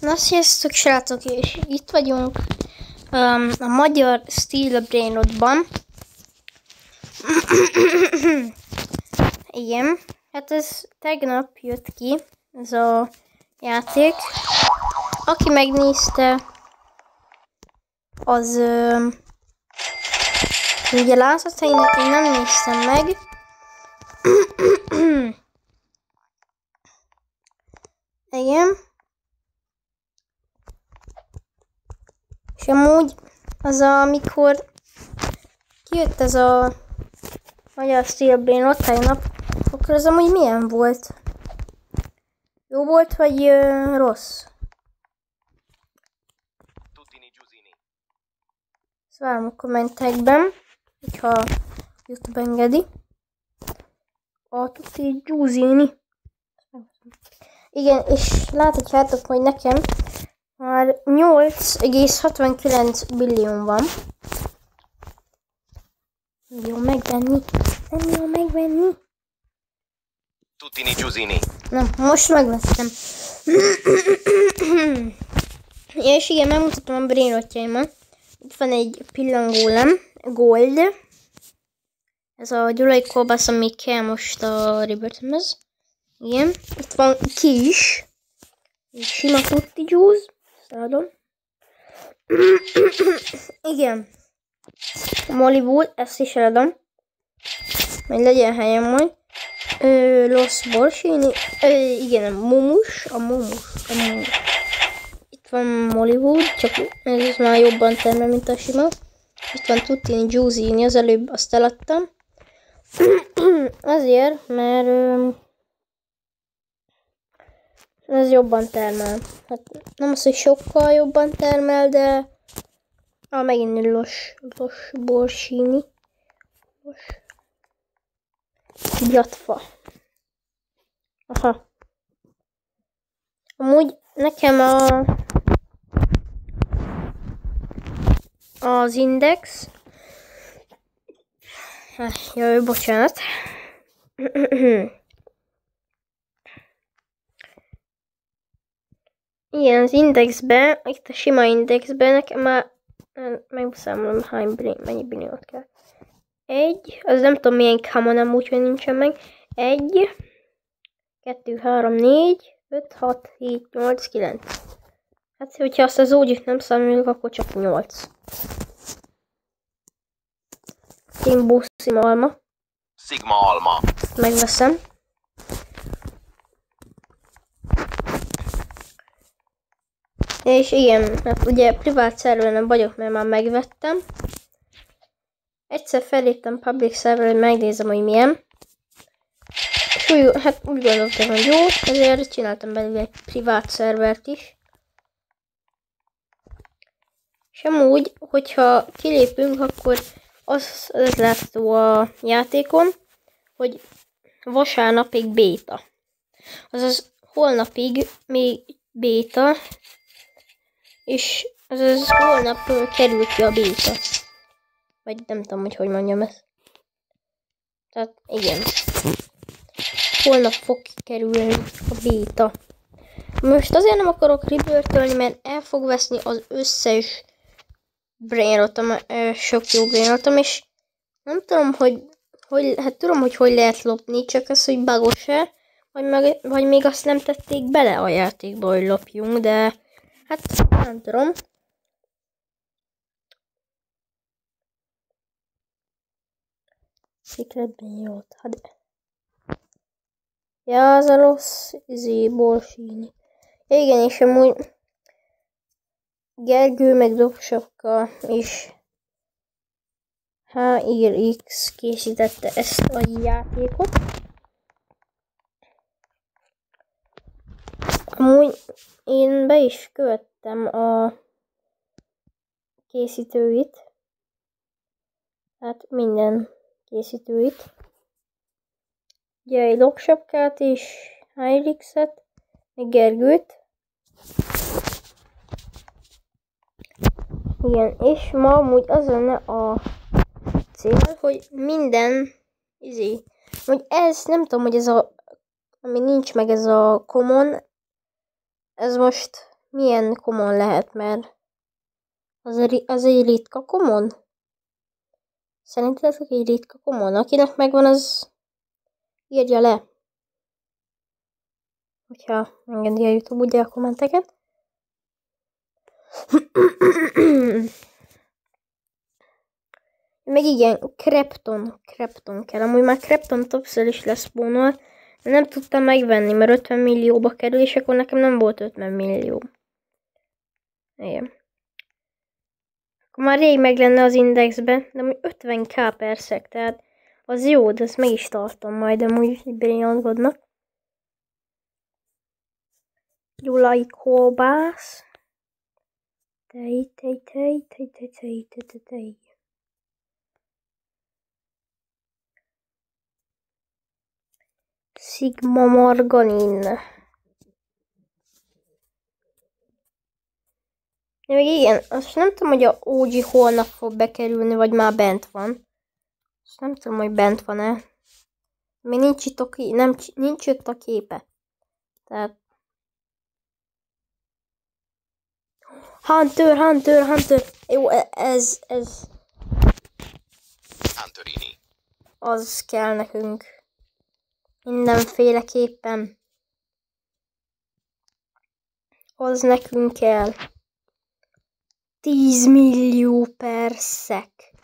Na, sziasztok srácok, és itt vagyunk a magyar Steel Brainrotban. Igen, hát ez tegnap jött ki, ez a játék. Aki megnézte, az ugye látszott, én nem néztem meg. Igen. És amúgy az, amikor kijött ez a magyar Steel Brainrot tegnap, akkor az amúgy milyen volt? Jó volt, vagy rossz? Ezt várom a kommentekben, hogyha YouTube engedi. A tuti gyúzini. Igen, és láthatjátok, hogy nekem már 8,69 billió van. Jó megvenni. Nem jó megvenni. Tutini Giusini. Na, most megvettem. És igen, megmutatom a brainrotjaimat. Itt van egy pillangólem, gold. Ez a gyulai kolbász, ami kell most a Rebirthemhez. Igen, itt van kis. Sima tutti juice. Adom. Igen. Mollywood, ezt is eladom. Majd legyen helyem majd. Los Borsini. Igen, a mumus. Itt van Mollywood, csak ez már jobban termel, mint a sima. Itt van Tutini Giusini, az előbb azt eladtam. Azért, mert ez jobban termel. Hát nem az, hogy sokkal jobban termel, de megint Los Borsini. Gyatfa. Aha. Amúgy nekem az index. Jaj, bocsánat. Igen, az indexben, itt a sima indexben nekem már megszámolom, mennyi billiót kell. 1, az nem tudom milyen common, úgyhogy nincsen meg. 1, 2, 3, 4, 5, 6, 7, 8, 9. Hát, hogyha azt az ógyit nem számoljuk, akkor csak 8. Timbo Sigma alma. Sigma alma. Megveszem. És igen, hát ugye privát szerveren vagyok, mert már megvettem. Egyszer feléptem public serverre, hogy megnézem, hogy milyen. És hát úgy gondoltam, hogy jó, ezért csináltam belőle egy privát szervert is. És amúgy, hogyha kilépünk, akkor az látható a játékon, hogy vasárnapig béta. Azaz holnapig még béta, és azaz holnap kerül ki a béta. Vagy nem tudom, hogy mondjam ezt. Tehát igen. Holnap fog kikerülni a béta. Most azért nem akarok rebirtholni, mert el fog veszni az összes brainrotom, sok jó brainrotom, és nem tudom, hát tudom, hogy lehet lopni, csak az, hogy bugos-e, vagy még azt nem tették bele a játékba, hogy lopjunk, de hát nem tudom. Secretben jót, hát. Ja, az a Los Borsini. Igen, és amúgy Gergő meg Dobsapka és HRX készítette ezt a játékot. Amúgy én be is követtem a készítőit. Hát minden készítőit. Ugye egy Dobsapkát és HRX-et, meg Gergőt. Igen, és ma amúgy az lenne a cél, hogy minden hogy ez, nem tudom, hogy ez ami nincs meg, ez a common, ez most milyen common lehet, mert az egy ritka common? Szerintetek egy ritka common? Akinek megvan, az írja le. Hogyha engedi a YouTube ugye a kommenteket. Meg igen, Krepton kell. Amúgy már Krepton többször is leszpónol. Nem tudtam megvenni, mert 50 millióba kerül, és akkor nekem nem volt 50 millió. Igen. Akkor már rég meg lenne az indexbe, de amúgy 50k per szek, tehát az jó, de ezt meg is tartom majd, amúgy Brilliant Godnak. Gyulai kolbász. Tej. Sigma margarin. De még igen, azt nem tudom, hogy a OG holnap fog bekerülni, vagy már bent van. Azt nem tudom, hogy bent van-e. Még nincs itt a képe. Tehát... Hunter. Jó, ez... Hunterini. Az kell nekünk. Mindenféleképpen. Az nekünk kell. 10 millió per szek.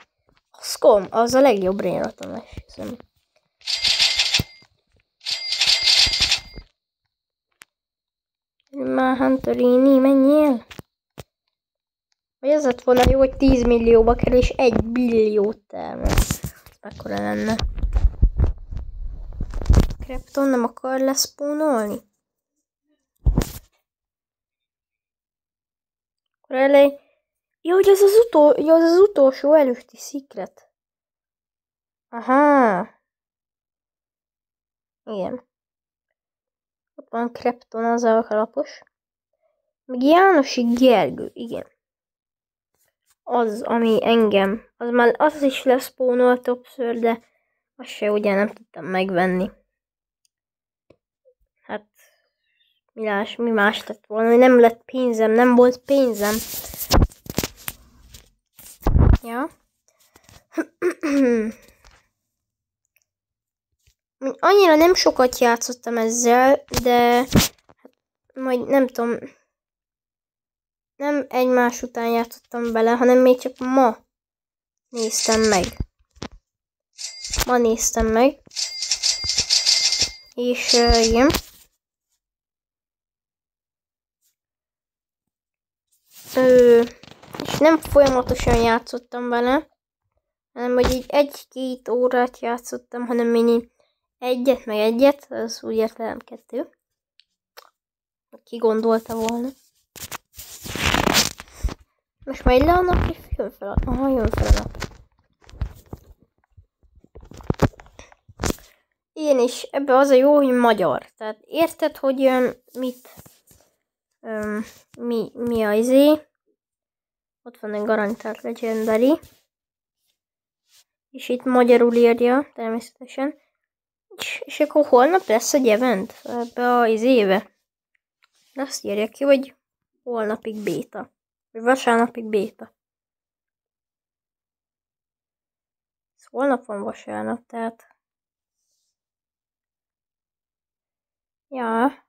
Az a legjobb rénatom, esküszöm. Már Hunterini, menjél! Vagy az lett volna jó, hogy 10 millióba kerül, és 1 billiót termel. Mekkora lenne? Krepton nem akar leszpónolni? Akkor elej... Ja, hogy az az utolsó előtti szikret. Aha. Igen. Ott van Krepton, az alkalapos. Meg Jánosi Gergő, igen. Az, ami engem. Az is leszpónolt többször, de azt se ugye nem tudtam megvenni. Hát, mi más lett volna, nem lett pénzem, nem volt pénzem. Ja. Annyira nem sokat játszottam ezzel, de majd nem tudom, nem egymás után játszottam bele, hanem még csak ma néztem meg. És igen. És nem folyamatosan játszottam vele, hanem hogy így 1-2 órát játszottam, hanem még egyet, az úgy értelem 2. Ki gondolta volna. Most megy le a nap, és jön fel a nap. Igen, és ebbe az a jó, hogy magyar. Tehát érted, hogy mi a izé. Ott van egy garantált legendary. És itt magyarul írja, természetesen. És akkor holnap lesz egy event ebbe a izébe. Azt írja ki, hogy holnapig béta. Vagy vasárnapig béta. Ez holnap van vasárnap, tehát... Ja.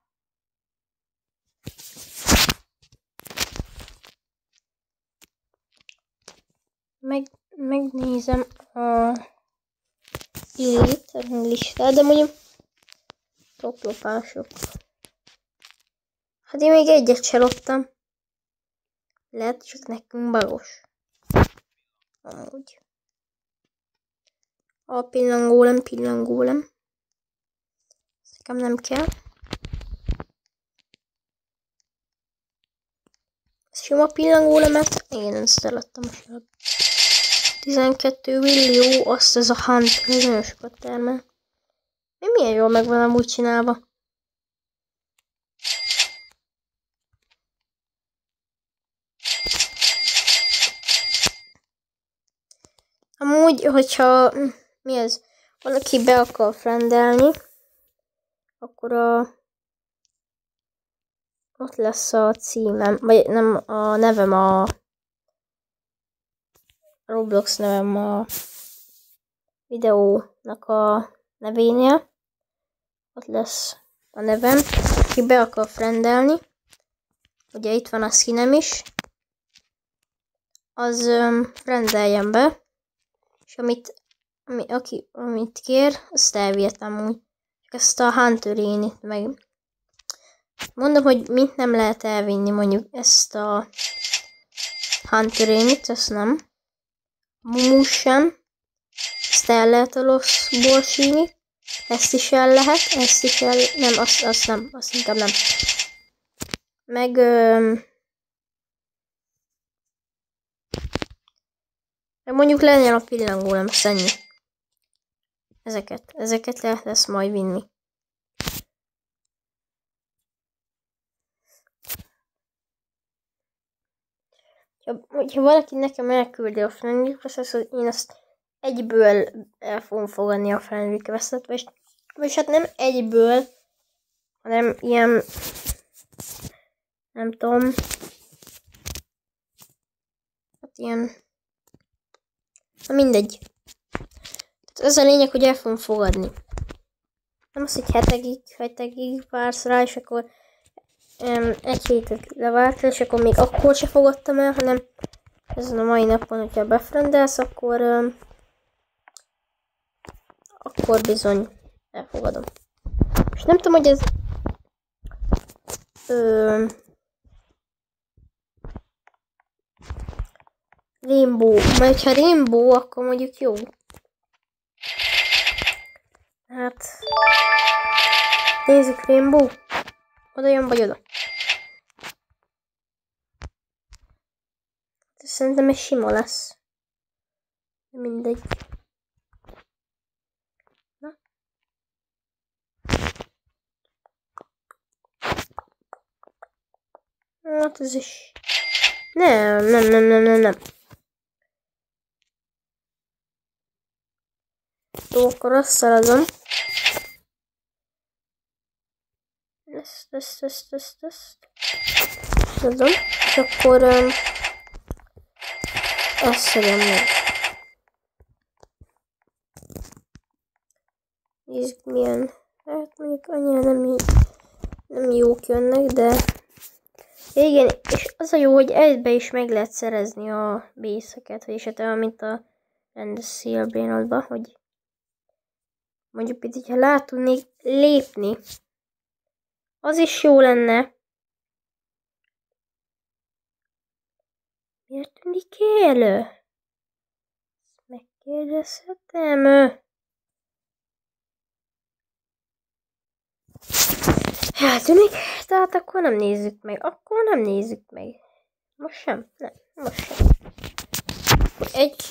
Megnézem a listát, de mondjuk toplopások. Hát én még egyet se loptam. Lehet, csak nekünk bagos. Amúgy. A pillangólem. Nekem nem kell. Sima pillangólemet. Én ezt eladtam most. 12 millió, azt ez a Hunt, nagyon sokat termel. Milyen jól meg van amúgy csinálva. Amúgy, hogyha valaki be akar friendelni, akkor ott lesz a címem, vagy nem a nevem, a Roblox nevem a videónak a nevénél. Ott lesz a nevem, aki be akar friendelni. Ugye itt van a színem is. Az friendeljen be. És amit kér, azt elvihetem úgy. Ezt a Hunterénit meg. Mondom, hogy mint nem lehet elvinni, mondjuk ezt a Hunterénit, ezt nem. Mumus sem. Ezt el lehet a loszból sínni. Ezt is el lehet, ezt is el... Nem, azt nem, azt inkább nem. Meg... meg mondjuk legyen a pillangó, nem ennyi. Ezeket lehet lesz majd vinni. Ha valaki nekem elküldi a friend request-et, én azt egyből el fogom fogadni a friend request-et, vagy hát nem egyből, hanem ilyen, nem tudom, hát ilyen, na mindegy. Tehát ez a lényeg, hogy el fogom fogadni. Nem az, hogy hetekig vársz rá, és akkor egy hétet levárt, és akkor még akkor se fogadtam el, hanem ezen a mai napon, hogyha befrendelsz, akkor bizony elfogadom. És nem tudom, hogy ez Rainbow. Mert ha Rainbow, akkor mondjuk jó. Hát nézzük, Rainbow. Oda jön, vagy oda. Szerintem ez sima lesz. Mindegy. Na. Hát ez is... Nem. Jó, akkor azt szaladom. Ezt. Szaladom. És akkor... ezt szedem meg. Nézzük milyen... hát mondjuk annyira nem jók jönnek, de... igen, és az a jó, hogy egybe is meg lehet szerezni a bészeket, vagyis hát olyan, mint a rendes szélbénodban, hogy mondjuk itt, hogyha le tudnék lépni, az is jó lenne. Miért tűnik el? Megkérdezhetem? Eltűnik, tehát akkor nem nézzük meg. Most sem? Nem, most sem.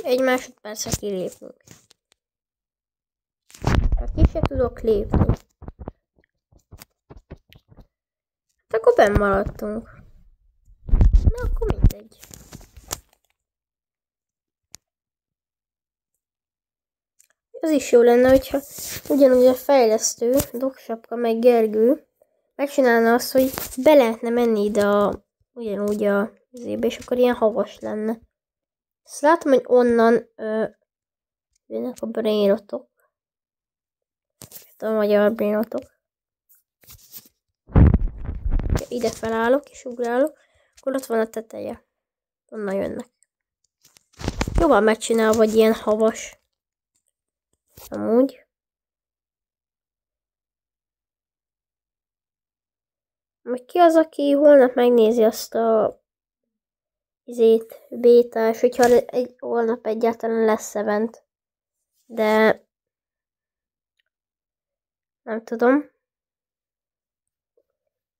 Egy másodpercre kilépünk. Ha ki se tudok lépni. Hát akkor benn maradtunk. Na, akkor mindegy. Az is jó lenne, hogyha ugyanúgy a fejlesztő, Dogsapka meg Gergő megcsinálna azt, hogy be lehetne menni ide ugyanúgy a zébe, és akkor ilyen havas lenne. Ezt látom, hogy onnan jönnek a brainrotok. A magyar brainrotok. Ha ide felállok és ugrálok, akkor ott van a teteje. Onnan jönnek. Jobban megcsinálva, vagy ilyen havas. Amúgy. Meg ki az, aki holnap megnézi azt a bétás, hogyha holnap egyáltalán lesz event. De nem tudom.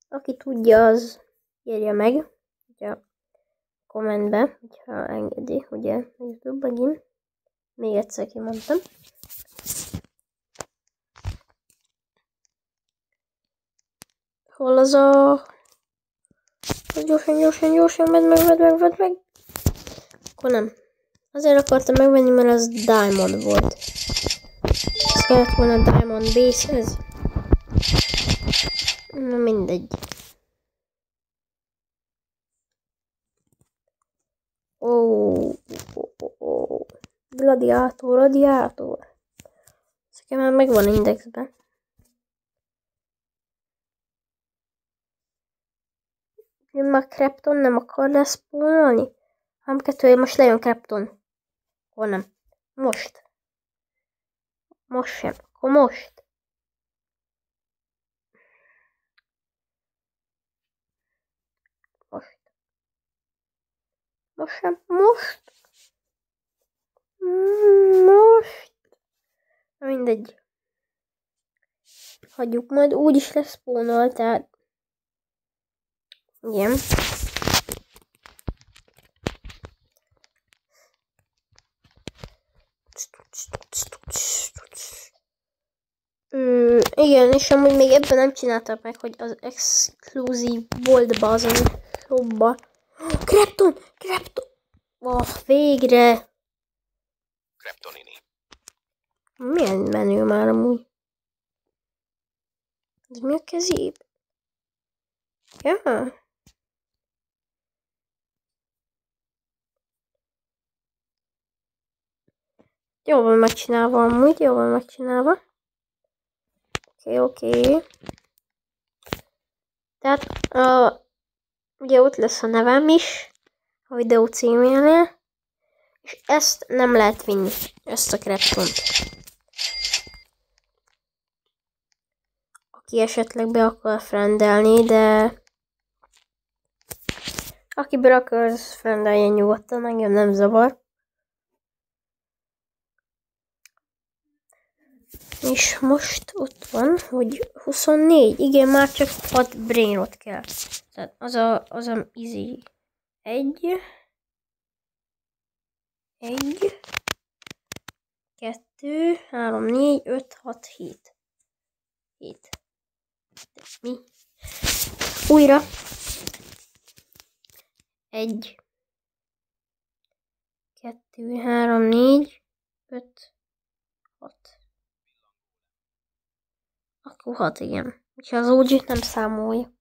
Aki tudja, az írja meg, ugye a kommentbe, hogyha engedi, ugye a YouTube megint. Még egyszer kimondtam. Hol az a... Gyorsan, vedd meg. Akkor nem. Azért akartam megvenni, mert az Diamond volt. Ez kellett volna a Diamond Base-hez. Na mindegy. Gladiátor, radiátor. Ez nekem már megvan indexben. Jön már Krepton, nem akar leszpónolni? Nem kettő, most lejön Krepton. Hol nem? Most. Most sem. Akkor most. Most. Most sem. Most. Most. Na mindegy. Hagyjuk, majd úgyis lesz pónol, tehát... Igen. Igen, és amúgy még ebben nem csináltak meg, hogy az exkluzív boltba, azon shopba. Krepton! Krepton! Végre! Kreptonini. Milyen menő már amúgy? Ez mi a kezéb? Ja. Jó van megcsinálva amúgy, jó van megcsinálva. Oké. Tehát, ugye ott lesz a nevem is, a videó címénél, és ezt nem lehet vinni, ezt a Kreptont. Aki esetleg be akar friendelni, de aki be akar, az friendeljen nyugodtan, engem nem zavar. És most ott van, hogy 24, igen, már csak 6 brainrot kell. Tehát az a easy. 1, 2, 3, 4, 5, 6, 7. 7. Mi? Újra. 1, 2, 3, 4, 5, 6. Akkor 6, igen. Úgyhogy az OG-t nem számolja.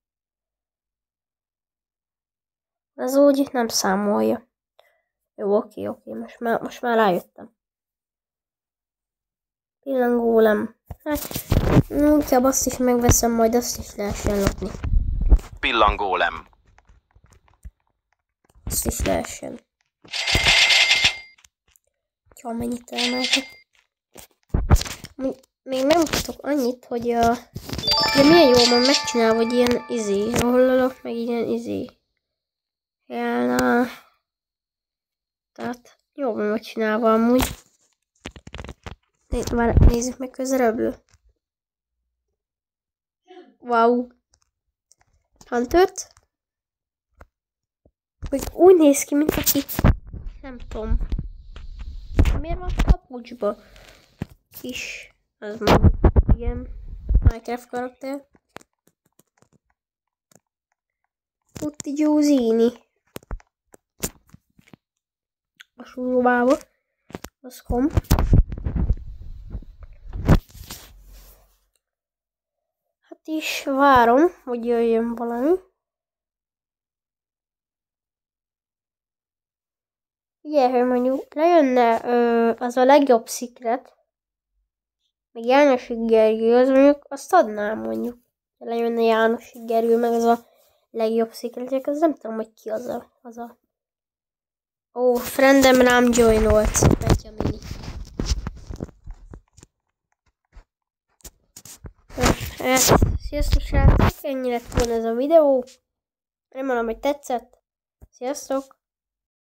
Az OG-t nem számolja. Jó, oké, most már rájöttem. Pillangólem. Hát, inkább azt is megveszem, majd azt is lehessen lopni. Pillangólem. Azt is lehessen. Ha mennyit emeltek. Még megmutatok annyit, hogy ugye milyen jól van megcsinálva, hogy ilyen rollolok, meg ilyen Jelna. Tehát jól van megcsinálva amúgy. Nézzük meg közelebbről. Wow. Huntert. Hogy úgy néz ki, mint aki... Nem tudom. Miért van papucsba? Kis... Az már... Igen. Minecraft karakter. Tutti Giusini. A súlyobába. Az kom. Hát is várom, hogy jöjjön valami. Ugye, hogy mondjuk lejönne az a legjobb szikret. Meg Jánosi Gergő, az mondjuk azt adnám mondjuk. Lejönne Jánosi Gergő, meg az a legjobb szikretek, az nem tudom, hogy ki az a... Ó, friendem rám joinolt. Benjamini. Sziasztok srácok, ennyi lett volna ez a videó. Remélem, hogy tetszett. Sziasztok!